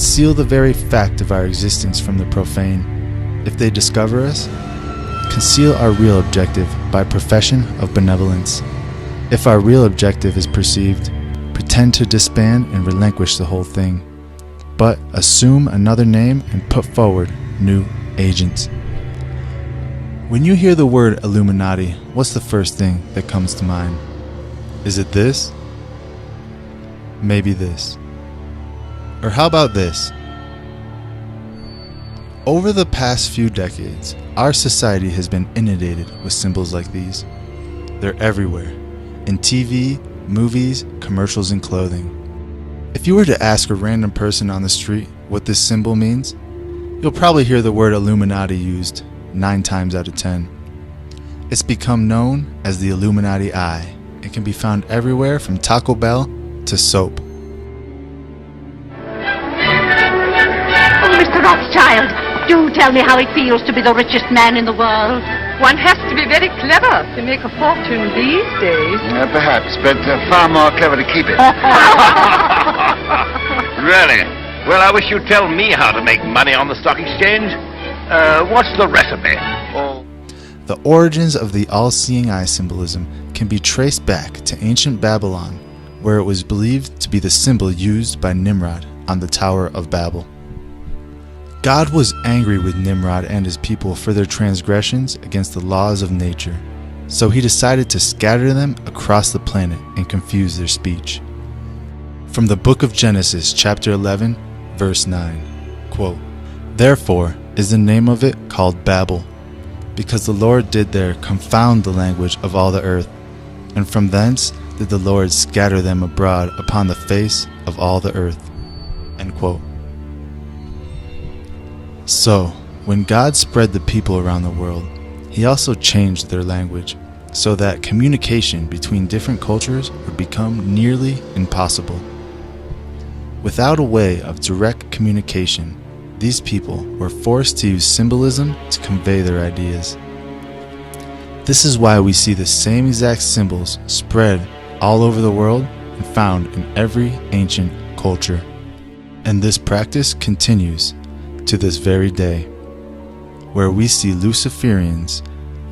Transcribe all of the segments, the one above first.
conceal the very fact of our existence from the profane. If they discover us, conceal our real objective by profession of benevolence. If our real objective is perceived, pretend to disband and relinquish the whole thing, but assume another name and put forward new agents. When you hear the word Illuminati, what's the first thing that comes to mind? Is it this? Maybe this. Or how about this? Over the past few decades, our society has been inundated with symbols like these. They're everywhere, in TV, movies, commercials, and clothing. If you were to ask a random person on the street what this symbol means, you'll probably hear the word Illuminati used 9 times out of 10. It's become known as the Illuminati Eye. It can be found everywhere from Taco Bell to soap. Oh, Mr. Rothschild, do tell me how it feels to be the richest man in the world. One has to be very clever to make a fortune these days. Perhaps, but far more clever to keep it. Really? Well, I wish you'd tell me how to make money on the stock exchange. What's the recipe? The origins of the all-seeing eye symbolism can be traced back to ancient Babylon, where it was believed to be the symbol used by Nimrod on the Tower of Babel. God was angry with Nimrod and his people for their transgressions against the laws of nature, so he decided to scatter them across the planet and confuse their speech. From the book of Genesis, chapter 11, verse 9, quote, "Therefore is the name of it called Babel, because the Lord did there confound the language of all the earth, and from thence did the Lord scatter them abroad upon the face of all the earth." End quote. So, when God spread the people around the world, he also changed their language, so that communication between different cultures would become nearly impossible. Without a way of direct communication, these people were forced to use symbolism to convey their ideas. This is why we see the same exact symbols spread all over the world and found in every ancient culture. And this practice continues to this very day, where we see Luciferians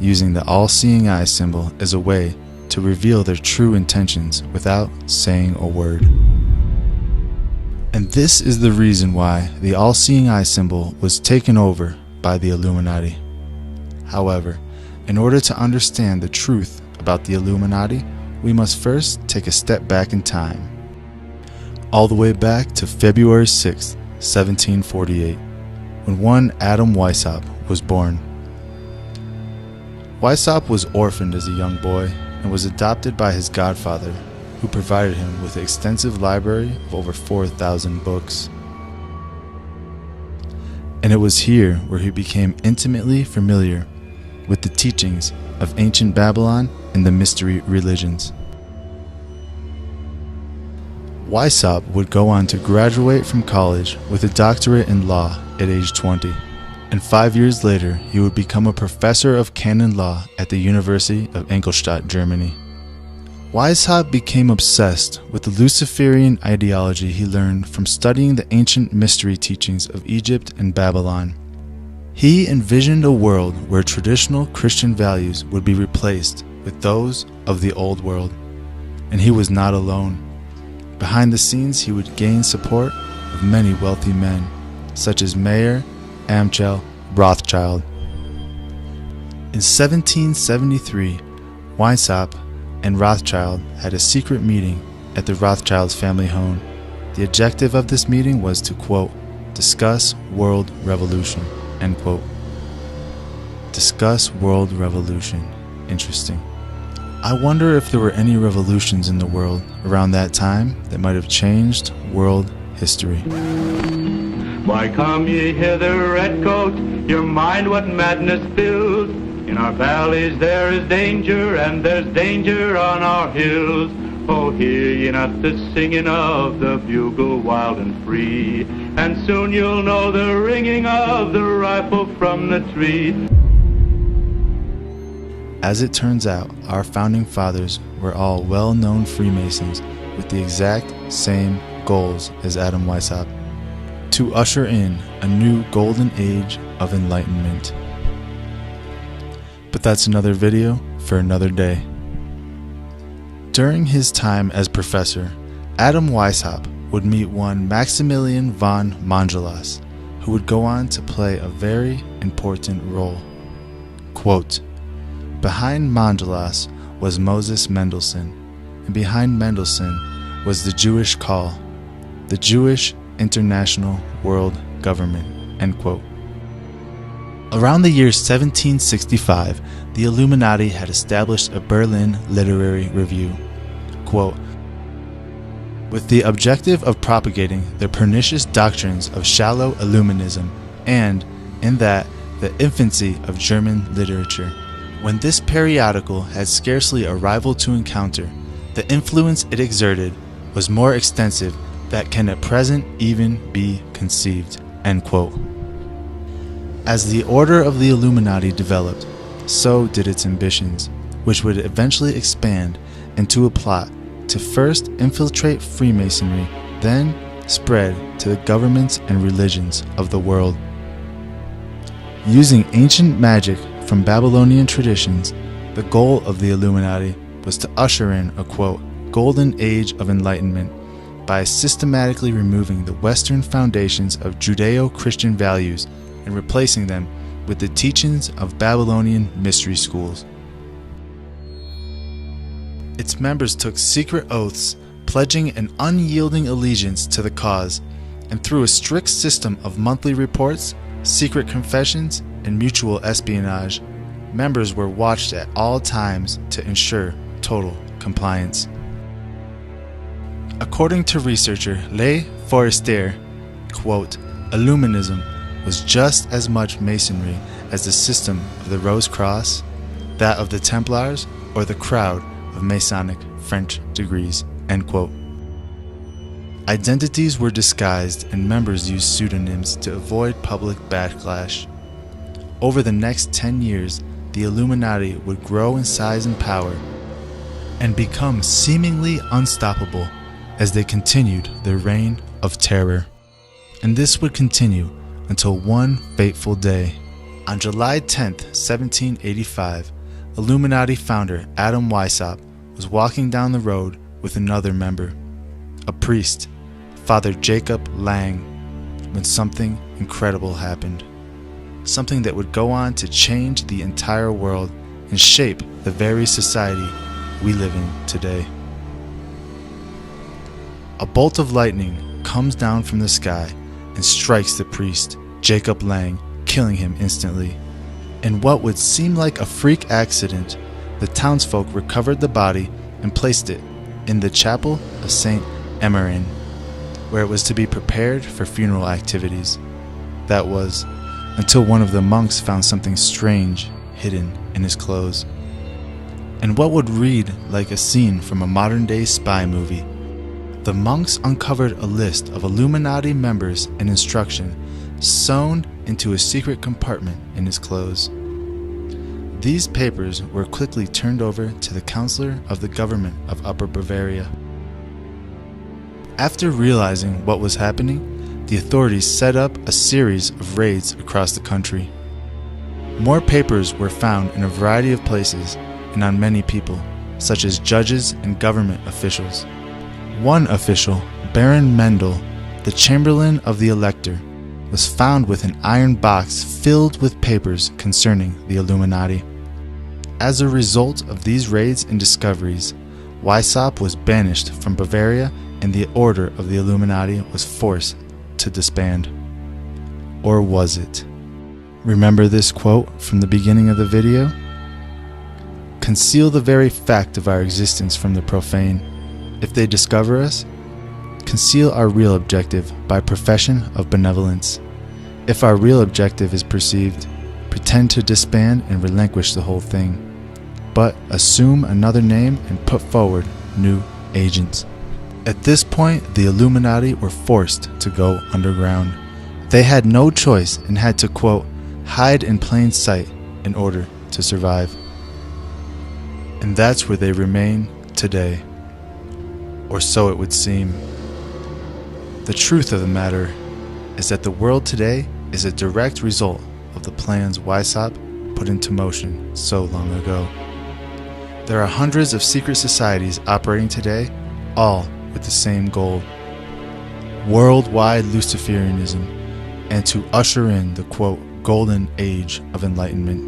using the all-seeing eye symbol as a way to reveal their true intentions without saying a word. And this is the reason why the all-seeing eye symbol was taken over by the Illuminati. However, in order to understand the truth about the Illuminati, we must first take a step back in time, all the way back to February 6, 1748, when one Adam Weishaupt was born. Weishaupt was orphaned as a young boy and was adopted by his godfather, who provided him with an extensive library of over 4,000 books. And it was here where he became intimately familiar with the teachings of ancient Babylon and the mystery religions. Weishaupt would go on to graduate from college with a doctorate in law at age 20, and 5 years later he would become a professor of canon law at the University of Ingolstadt, Germany. Weishaupt became obsessed with the Luciferian ideology he learned from studying the ancient mystery teachings of Egypt and Babylon. He envisioned a world where traditional Christian values would be replaced with those of the old world, and he was not alone. Behind the scenes, he would gain support of many wealthy men, such as Mayer, Amschel, Rothschild. In 1773, Weishaupt and Rothschild had a secret meeting at the Rothschild's family home. The objective of this meeting was to, quote, discuss world revolution, end quote. Discuss world revolution. Interesting. I wonder if there were any revolutions in the world around that time that might have changed world history. Why come ye hither, redcoat? Your mind what madness fills? In our valleys there is danger, and there's danger on our hills. Oh, hear ye not the singing of the bugle wild and free? And soon you'll know the ringing of the rifle from the tree. As it turns out, our founding fathers were all well-known Freemasons with the exact same goals as Adam Weishaupt: to usher in a new golden age of enlightenment. But that's another video for another day. During his time as professor, Adam Weishaupt would meet one Maximilian von Mangelas, who would go on to play a very important role. Quote, "Behind Mangelas was Moses Mendelssohn, and behind Mendelssohn was the Jewish call, the Jewish International World Government." End quote. Around the year 1765, the Illuminati had established a Berlin literary review, quote, "with the objective of propagating the pernicious doctrines of shallow Illuminism and, in that, the infancy of German literature." When this periodical had scarcely a rival to encounter, the influence it exerted was more extensive than can at present even be conceived. End quote. As the order of the Illuminati developed, so did its ambitions, which would eventually expand into a plot to first infiltrate Freemasonry, then spread to the governments and religions of the world. Using ancient magic from Babylonian traditions, the goal of the Illuminati was to usher in a, quote, golden age of enlightenment by systematically removing the Western foundations of Judeo-Christian values and replacing them with the teachings of Babylonian mystery schools. Its members took secret oaths, pledging an unyielding allegiance to the cause, and through a strict system of monthly reports, secret confessions, and mutual espionage, members were watched at all times to ensure total compliance. According to researcher Le Forestier, quote, "Illuminism was just as much Masonry as the system of the Rose Cross, that of the Templars, or the crowd of Masonic French degrees." End quote. Identities were disguised and members used pseudonyms to avoid public backlash. Over the next 10 years, the Illuminati would grow in size and power and become seemingly unstoppable as they continued their reign of terror. And this would continue until one fateful day. On July 10th, 1785, Illuminati founder Adam Weishaupt was walking down the road with another member, a priest, Father Jacob Lang, when something incredible happened. Something that would go on to change the entire world and shape the very society we live in today. A bolt of lightning comes down from the sky and strikes the priest, Jacob Lang, killing him instantly. In what would seem like a freak accident, the townsfolk recovered the body and placed it in the chapel of St. Emmerin, where it was to be prepared for funeral activities. That was, until one of the monks found something strange hidden in his clothes. And what would read like a scene from a modern-day spy movie, the monks uncovered a list of Illuminati members and instruction sewn into a secret compartment in his clothes. These papers were quickly turned over to the counselor of the government of Upper Bavaria. After realizing what was happening, the authorities set up a series of raids across the country. More papers were found in a variety of places and on many people, such as judges and government officials. One official, Baron Mendel, the Chamberlain of the Elector, was found with an iron box filled with papers concerning the Illuminati. As a result of these raids and discoveries, Weishaupt was banished from Bavaria and the order of the Illuminati was forced to disband. Or was it? Remember this quote from the beginning of the video? "Conceal the very fact of our existence from the profane. If they discover us, conceal our real objective by profession of benevolence. If our real objective is perceived, pretend to disband and relinquish the whole thing, but assume another name and put forward new agents." At this point, the Illuminati were forced to go underground. They had no choice and had to, quote, "hide in plain sight in order to survive." And that's where they remain today. Or so it would seem. The truth of the matter is that the world today is a direct result of the plans Weishaupt put into motion so long ago. There are hundreds of secret societies operating today, all with the same goal: worldwide Luciferianism, and to usher in the quote golden age of enlightenment.